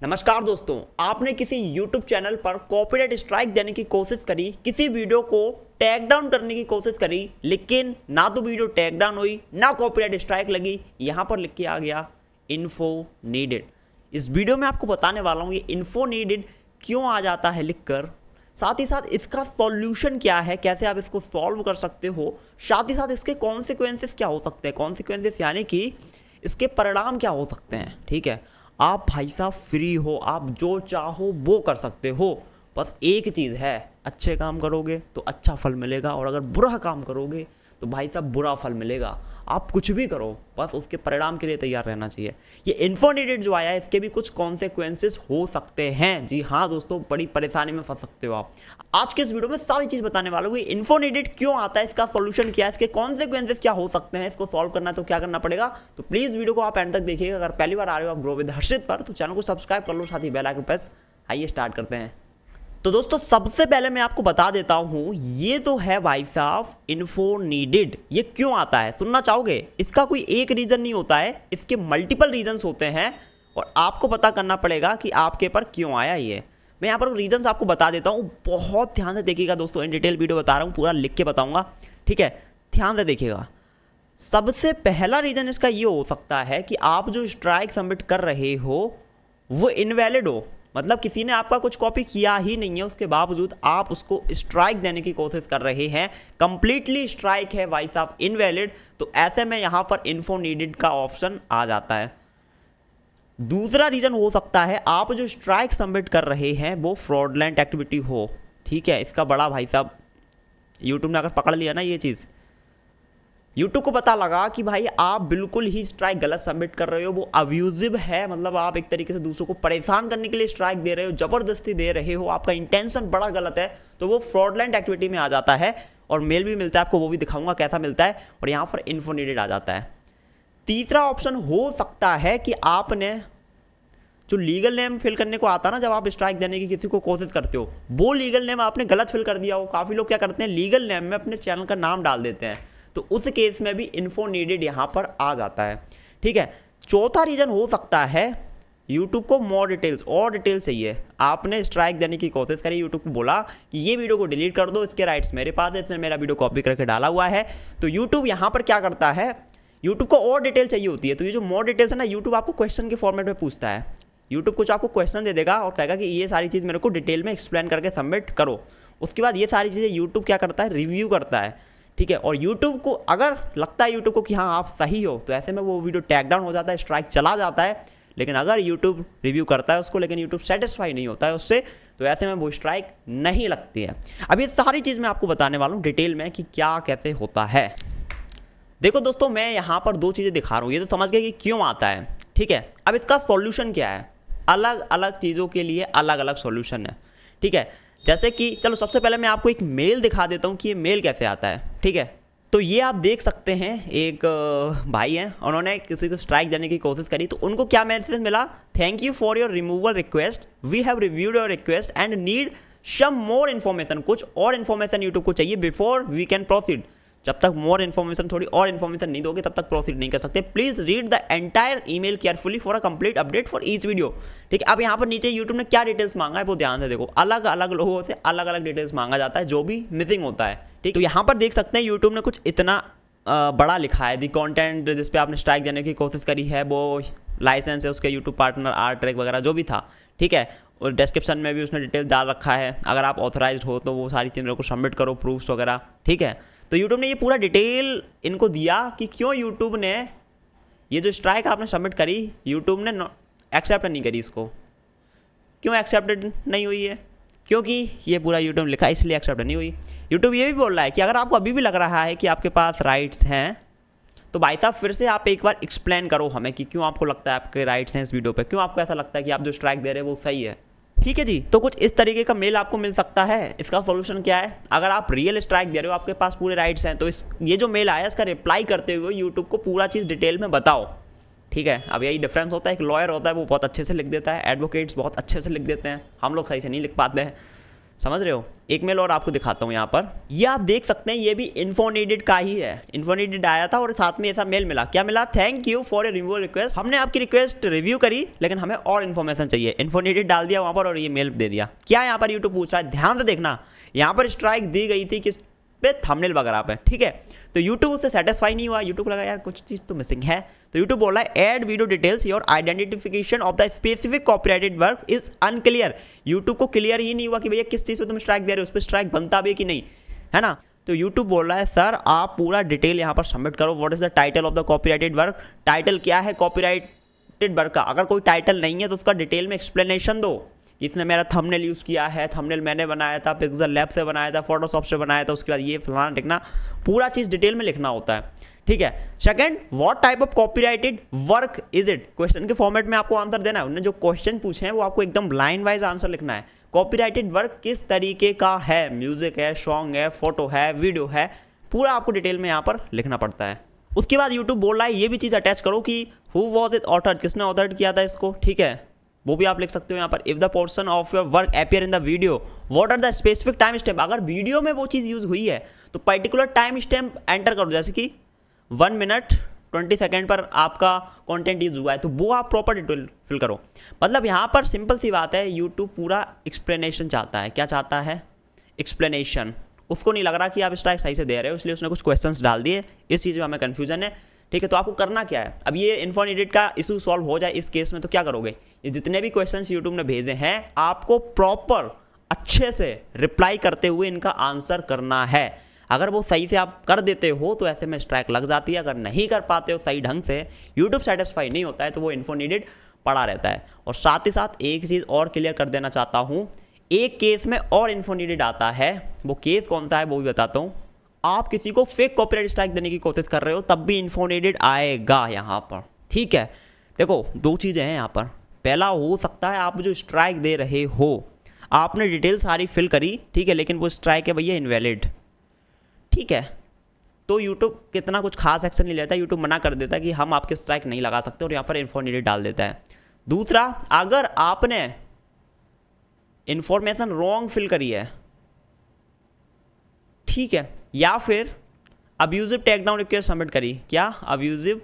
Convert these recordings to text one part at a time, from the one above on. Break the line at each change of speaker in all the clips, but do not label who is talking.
नमस्कार दोस्तों, आपने किसी YouTube चैनल पर कॉपीराइट स्ट्राइक देने की कोशिश करी, किसी वीडियो को टैग डाउन करने की कोशिश करी, लेकिन ना तो वीडियो टैग डाउन हुई ना कॉपीराइट स्ट्राइक लगी। यहाँ पर लिख के आ गया इन्फो नीडेड। इस वीडियो में आपको बताने वाला हूँ ये इन्फो नीडेड क्यों आ जाता है लिखकर, साथ ही साथ इसका सॉल्यूशन क्या है, कैसे आप इसको सॉल्व कर सकते हो, साथ ही साथ इसके कॉन्सिक्वेंसेस क्या हो सकते हैं। कॉन्सिक्वेंसेस यानी कि इसके परिणाम क्या हो सकते हैं। ठीक है, आप भाई साहब फ्री हो, आप जो चाहो वो कर सकते हो। बस एक चीज़ है, अच्छे काम करोगे तो अच्छा फल मिलेगा, और अगर बुरा काम करोगे तो भाई साहब बुरा फल मिलेगा। आप कुछ भी करो, बस उसके परिणाम के लिए तैयार रहना चाहिए। ये इन्फो नीडेड जो आया है इसके भी कुछ कॉन्सिक्वेंसेस हो सकते हैं। जी हाँ दोस्तों, बड़ी परेशानी में फंस सकते हो आप। आज के इस वीडियो में सारी चीज़ बताने वाला हूँ। इन्फो नीडेड क्यों आता है, इसका सॉल्यूशन क्या है, इसके कॉन्सिक्वेंसेस क्या हो सकते हैं, इसको सॉल्व करना है तो क्या करना पड़ेगा। तो प्लीज़ वीडियो को आप एंड तक देखिएगा। अगर पहली बार आ रहे हो आप ग्रो विद हर्षित पर, तो चैनल को सब्सक्राइब कर लो, साथ ही बेल आइकन प्रेस। आइए स्टार्ट करते हैं। तो दोस्तों सबसे पहले मैं आपको बता देता हूं, ये तो है भाई साहब इन्फो नीडेड। ये क्यों आता है सुनना चाहोगे? इसका कोई एक रीज़न नहीं होता है, इसके मल्टीपल रीजंस होते हैं, और आपको पता करना पड़ेगा कि आपके पर क्यों आया ये। मैं यहाँ पर रीजंस आपको बता देता हूँ, बहुत ध्यान से देखिएगा दोस्तों। इन डिटेल वीडियो बता रहा हूँ, पूरा लिख के बताऊँगा, ठीक है, ध्यान से देखिएगा। सबसे पहला रीज़न इसका ये हो सकता है कि आप जो स्ट्राइक सबमिट कर रहे हो वो इनवैलिड हो, मतलब किसी ने आपका कुछ कॉपी किया ही नहीं है, उसके बावजूद आप उसको स्ट्राइक देने की कोशिश कर रहे हैं। कंप्लीटली स्ट्राइक है भाई साहब, इनवैलिड। तो ऐसे में यहाँ पर इन्फो नीडेड का ऑप्शन आ जाता है। दूसरा रीज़न हो सकता है आप जो स्ट्राइक सबमिट कर रहे हैं वो फ्रॉडलेंट एक्टिविटी हो। ठीक है, इसका बड़ा भाई साहब यूट्यूब ने अगर पकड़ लिया ना ये चीज़, यूट्यूब को पता लगा कि भाई आप बिल्कुल ही स्ट्राइक गलत सबमिट कर रहे हो, वो अब्यूजिव है, मतलब आप एक तरीके से दूसरों को परेशान करने के लिए स्ट्राइक दे रहे हो, ज़बरदस्ती दे रहे हो, आपका इंटेंशन बड़ा गलत है, तो वो फ्रॉडलेंट एक्टिविटी में आ जाता है। और मेल भी मिलता है आपको, वो भी दिखाऊंगा कैसा मिलता है, और यहाँ पर इन्फो नीडेड आ जाता है। तीसरा ऑप्शन हो सकता है कि आपने जो लीगल नेम फिल करने को आता है ना, जब आप स्ट्राइक देने की किसी को कोशिश करते हो, वो लीगल नेम आपने गलत फिल कर दिया हो। काफ़ी लोग क्या करते हैं, लीगल नेम में अपने चैनल का नाम डाल देते हैं, तो उस केस में भी इन्फो नीडेड यहाँ पर आ जाता है। ठीक है, चौथा रीज़न हो सकता है यूट्यूब को मोर डिटेल्स, और डिटेल चाहिए। आपने स्ट्राइक देने की कोशिश करी, यूट्यूब को बोला कि ये वीडियो को डिलीट कर दो, इसके राइट्स मेरे पास है, इसने मेरा वीडियो कॉपी करके डाला हुआ है। तो यूट्यूब यहाँ पर क्या करता है, यूट्यूब को और डिटेल चाहिए होती है, तो ये जो मोर डिटेल्स है ना, यूट्यूब आपको क्वेश्चन के फॉर्मेट में पूछता है। यूट्यूब कुछ आपको क्वेश्चन दे देगा और कहेगा कि ये सारी चीज़ मेरे को डिटेल में एक्सप्लेन करके सबमिट करो। उसके बाद ये सारी चीज़ें यूट्यूब क्या करता है, रिव्यू करता है। ठीक है, और यूट्यूब को अगर लगता है यूट्यूब को कि हाँ आप सही हो, तो ऐसे में वो वीडियो टैग डाउन हो जाता है, स्ट्राइक चला जाता है। लेकिन अगर यूट्यूब रिव्यू करता है उसको, लेकिन यूट्यूब सेटिस्फाई नहीं होता है उससे, तो ऐसे में वो स्ट्राइक नहीं लगती है। अब ये सारी चीज़ मैं आपको बताने वाला हूँ डिटेल में कि क्या कैसे होता है। देखो दोस्तों, मैं यहाँ पर दो चीज़ें दिखा रहा हूँ, ये तो समझ गए कि क्यों आता है। ठीक है, अब इसका सॉल्यूशन क्या है, अलग अलग चीज़ों के लिए अलग अलग सॉल्यूशन है। ठीक है, जैसे कि चलो सबसे पहले मैं आपको एक मेल दिखा देता हूँ कि ये मेल कैसे आता है। ठीक है, तो ये आप देख सकते हैं, एक भाई हैं, उन्होंने किसी को स्ट्राइक देने की कोशिश करी, तो उनको क्या मैसेज मिला, thank you for your removal request, we have reviewed your request and need some more information. कुछ और इन्फॉर्मेशन यूट्यूब को चाहिए बिफोर वी कैन प्रोसीड। जब तक मोर इन्फॉर्मेशन, थोड़ी और इन्फॉर्मेशन नहीं दोगे तब तक प्रोसीड नहीं कर सकते। Please read the entire email carefully for a complete update for each video. ठीक है, अब यहाँ पर नीचे यूट्यूब ने क्या डिटेल्स मांगा है वो ध्यान से देखो। अलग अलग लोगों से अलग अलग डिटेल्स मांगा जाता है, जो भी मिसिंग होता है। ठीक, तो यहाँ पर देख सकते हैं यूट्यूब ने कुछ इतना बड़ा लिखा है, दी कॉन्टेंट जिस पे आपने स्ट्राइक देने की कोशिश करी है वो लाइसेंस है उसके, यूट्यूब पार्टनर, आर ट्रैक वगैरह जो भी था। ठीक है, और डिस्क्रिप्शन में भी उसने डिटेल डाल रखा है, अगर आप ऑथराइज हो तो वो सारी चीज़ों को सबमिट करो, प्रूफ्स वगैरह। ठीक है, तो यूट्यूब ने ये पूरा डिटेल इनको दिया कि क्यों यूट्यूब ने ये जो स्ट्राइक आपने सबमिट करी, यूट्यूब ने एक्सेप्ट नहीं करी इसको। क्यों एक्सेप्टेड नहीं हुई है, क्योंकि ये पूरा यूट्यूब लिखा है इसलिए एक्सेप्ट नहीं हुई। यूट्यूब ये भी बोल रहा है कि अगर आपको अभी भी लग रहा है कि आपके पास राइट्स हैं, तो भाई साहब फिर से आप एक बार एक्सप्लेन करो हमें कि क्यों आपको लगता है आपके राइट्स हैं इस वीडियो पे, क्यों आपको ऐसा लगता है कि आप जो स्ट्राइक दे रहे हैं वो सही है। ठीक है जी, तो कुछ इस तरीके का मेल आपको मिल सकता है। इसका सॉल्यूशन क्या है, अगर आप रियल स्ट्राइक दे रहे हो, आपके पास पूरे राइट्स हैं, तो ये जो मेल आया इसका रिप्लाई करते हुए यूट्यूब को पूरा चीज़ डिटेल में बताओ। ठीक है, अब यही डिफरेंस होता है, एक लॉयर होता है वो बहुत अच्छे से लिख देता है, एडवोकेट्स बहुत अच्छे से लिख देते हैं, हम लोग सही से नहीं लिख पाते हैं। समझ रहे हो। एक मेल और आपको दिखाता हूँ यहाँ पर, ये आप देख सकते हैं, ये भी इन्फोनेटेड का ही है। इन्फोनेटेड आया था और साथ में ऐसा मेल मिला, क्या मिला, thank you for a review request. हमने आपकी रिक्वेस्ट रिव्यू करी लेकिन हमें और इन्फॉर्मेशन चाहिए। इन्फोनेटेड डाल दिया वहाँ पर और ये मेल दे दिया। क्या यहाँ पर यूट्यूब पूछ रहा है, ध्यान से देखना, यहाँ पर स्ट्राइक दी गई थी किस पे, थंबनेल वगैरह पे, ठीक है। तो YouTube उससे सेटिस्फाई नहीं हुआ, YouTube लगा यार कुछ चीज़ तो मिसिंग है, तो YouTube बोला है add video details, your identification of the specific copyrighted work is unclear. YouTube को क्लियर ही नहीं हुआ कि भैया किस चीज़ पे तुम स्ट्राइक दे रहे हो, उस पर स्ट्राइक बनता भी कि नहीं, है ना। तो YouTube बोल रहा है सर आप पूरा डिटेल यहाँ पर सबमिट करो, what is the title of the copyrighted work, title क्या है कॉपीराइटेड वर्क का। अगर कोई टाइटल नहीं है तो उसका डिटेल में एक्सप्लेनेशन दो, इसने मेरा थंबनेल यूज़ किया है, थंबनेल मैंने बनाया था, पिक्सल लैब से बनाया था, फोटोशॉप से बनाया था, उसके बाद ये फलाना लिखना, पूरा चीज़ डिटेल में लिखना होता है, ठीक है। Second, what type of copyrighted work is it, question के फॉर्मेट में आपको आंसर देना है। उन्होंने जो क्वेश्चन पूछे हैं वो आपको एकदम लाइन वाइज आंसर लिखना है। कॉपीराइटेड वर्क किस तरीके का है, म्यूजिक है, सॉन्ग है, फोटो है, वीडियो है, पूरा आपको डिटेल में यहाँ पर लिखना पड़ता है। उसके बाद यूट्यूब बोल रहा है ये भी चीज़ अटैच करो कि हु वॉज इट ऑथर, किसने ऑथर किया था इसको, ठीक है, वो भी आप लिख सकते हो यहाँ पर। If the portion of your work appear in the video, what are the specific time stamp, अगर वीडियो में वो चीज़ यूज हुई है तो पर्टिकुलर टाइम स्टैम्प एंटर करो, जैसे कि 1 मिनट 20 सेकेंड पर आपका कंटेंट यूज हुआ है तो वो आप प्रॉपर डिटेल फिल करो। मतलब यहाँ पर सिंपल सी बात है, यूट्यूब पूरा एक्सप्लेनेशन चाहता है। क्या चाहता है, एक्सप्लेनेशन। उसको नहीं लग रहा कि आप स्ट्राइक सही से दे रहे हो, इसलिए उसने कुछ क्वेश्चंस डाल दिए, इस चीज़ में हमें कन्फ्यूजन है, ठीक है। तो आपको करना क्या है, अब ये इन्फोनेटेड का इशू सॉल्व हो जाए इस केस में तो क्या करोगे, ये जितने भी क्वेश्चंस यूट्यूब ने भेजे हैं आपको प्रॉपर अच्छे से रिप्लाई करते हुए इनका आंसर करना है। अगर वो सही से आप कर देते हो तो ऐसे में स्ट्राइक लग जाती है, अगर नहीं कर पाते हो सही ढंग से, यूट्यूब सेटिस्फाई नहीं होता है तो वो इन्फोनेटेड पड़ा रहता है। और साथ ही साथ एक चीज़ और क्लियर कर देना चाहता हूँ, एक केस में और इन्फोनेटेड आता है, वो केस कौन सा है वो भी बताता हूँ। आप किसी को फेक कॉपीराइट स्ट्राइक देने की कोशिश कर रहे हो तब भी इन्फोनेटेड आएगा यहाँ पर, ठीक है। देखो दो चीज़ें हैं यहाँ पर, पहला हो सकता है आप जो स्ट्राइक दे रहे हो आपने डिटेल सारी फिल करी, ठीक है, लेकिन वो स्ट्राइक है भैया इनवैलिड, ठीक है, तो यूट्यूब कितना कुछ खास एक्शन नहीं लेता, यूट्यूब मना कर देता है कि हम आपके स्ट्राइक नहीं लगा सकते और यहाँ पर इन्फोनेटेड डाल देता है। दूसरा, अगर आपने इंफॉर्मेशन रॉन्ग फिल करी है, ठीक है, या फिर abusive take down request submit करी, क्या अब्यूजिव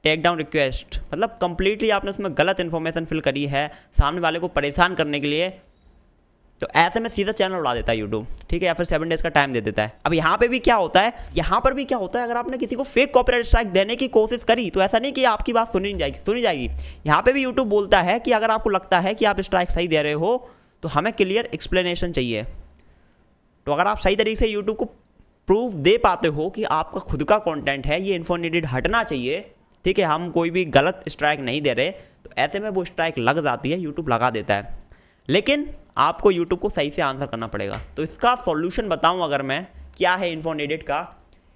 टेक डाउन रिक्वेस्ट, मतलब कंप्लीटली आपने उसमें गलत इन्फॉर्मेशन फिल करी है सामने वाले को परेशान करने के लिए, तो ऐसे में सीधा चैनल उड़ा देता है यूट्यूब, ठीक है, या फिर 7 डेज का टाइम दे देता है। अब यहाँ पे भी क्या होता है, यहाँ पर भी क्या होता है, अगर आपने किसी को फेक कॉपीराइट स्ट्राइक देने की कोशिश करी तो ऐसा नहीं कि आपकी बात सुनी जाएगी। यहाँ पे भी यूट्यूब बोलता है कि अगर आपको लगता है कि आप स्ट्राइक सही दे रहे हो तो हमें क्लियर एक्सप्लेनेशन चाहिए। तो अगर आप सही तरीके से यूट्यूब को प्रूफ दे पाते हो कि आपका खुद का कंटेंट है, ये इन्फोनेटेड हटना चाहिए, ठीक है, हम कोई भी गलत स्ट्राइक नहीं दे रहे, तो ऐसे में वो स्ट्राइक लग जाती है, यूट्यूब लगा देता है। लेकिन आपको यूट्यूब को सही से आंसर करना पड़ेगा। तो इसका सॉल्यूशन बताऊं अगर मैं, क्या है इन्फोनेटेड का,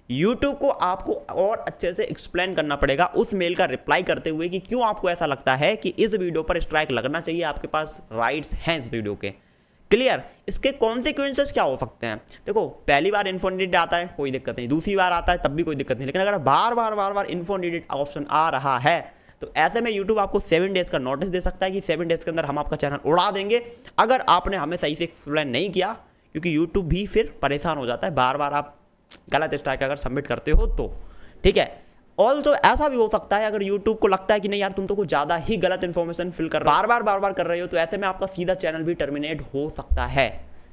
यूट्यूब को आपको और अच्छे से एक्सप्लेन करना पड़ेगा उस मेल का रिप्लाई करते हुए कि क्यों आपको ऐसा लगता है कि इस वीडियो पर स्ट्राइक लगना चाहिए, आपके पास राइट्स हैं इस वीडियो के, क्लियर, इसके कॉन्सिक्वेंसेस क्या हो सकते हैं। देखो पहली बार इन्फोनेटेड आता है कोई दिक्कत नहीं, दूसरी बार आता है तब भी कोई दिक्कत नहीं, लेकिन अगर बार बार इन्फोनेटेड ऑप्शन आ रहा है तो ऐसे में यूट्यूब आपको 7 डेज का नोटिस दे सकता है कि 7 डेज के अंदर हम आपका चैनल उड़ा देंगे अगर आपने हमें सही से एक्सप्लेन नहीं किया, क्योंकि यूट्यूब भी फिर परेशान हो जाता है बार बार आप गलत स्ट्राइक अगर सबमिट करते हो तो, ठीक है। ऑल्सो ऐसा भी हो सकता है अगर यूट्यूब को लगता है कि नहीं यार तुम तो कुछ ज़्यादा ही गलत इन्फॉर्मेशन फिल कर बार बार कर रहे हो, तो ऐसे में आपका सीधा चैनल भी टर्मिनेट हो सकता है,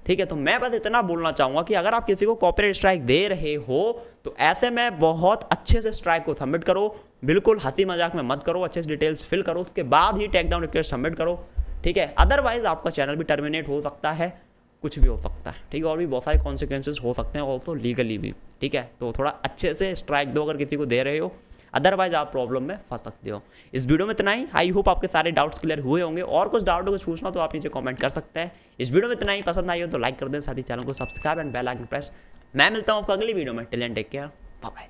ठीक है। तो मैं बस इतना बोलना चाहूँगा कि अगर आप किसी को कॉपीराइट स्ट्राइक दे रहे हो तो ऐसे में बहुत अच्छे से स्ट्राइक को सबमिट करो, बिल्कुल हंसी मजाक में मत करो, अच्छे से डिटेल्स फिल करो, उसके बाद ही टेक डाउन रिक्वेस्ट सबमिट करो, ठीक है। अदरवाइज आपका चैनल भी टर्मिनेट हो सकता है, कुछ भी हो सकता है, ठीक है, और भी बहुत सारे कॉन्सिक्वेंसेस हो सकते हैं ऑल्सो लीगली भी, ठीक है। तो थोड़ा अच्छे से स्ट्राइक दो अगर किसी को दे रहे हो, अदरवाइज आप प्रॉब्लम में फंस सकते हो। इस वीडियो में इतना ही, आई होप आपके सारे डाउट्स क्लियर हुए होंगे, और कुछ डाउट हो कुछ पूछना तो आप नीचे कमेंट कर सकते हैं। इस वीडियो में इतना ही, पसंद आई हो तो लाइक कर दें, साथ ही चैनल को subscribe and bell icon press. मैं मिलता हूँ आपको अगली वीडियो में, till then take care, bye bye.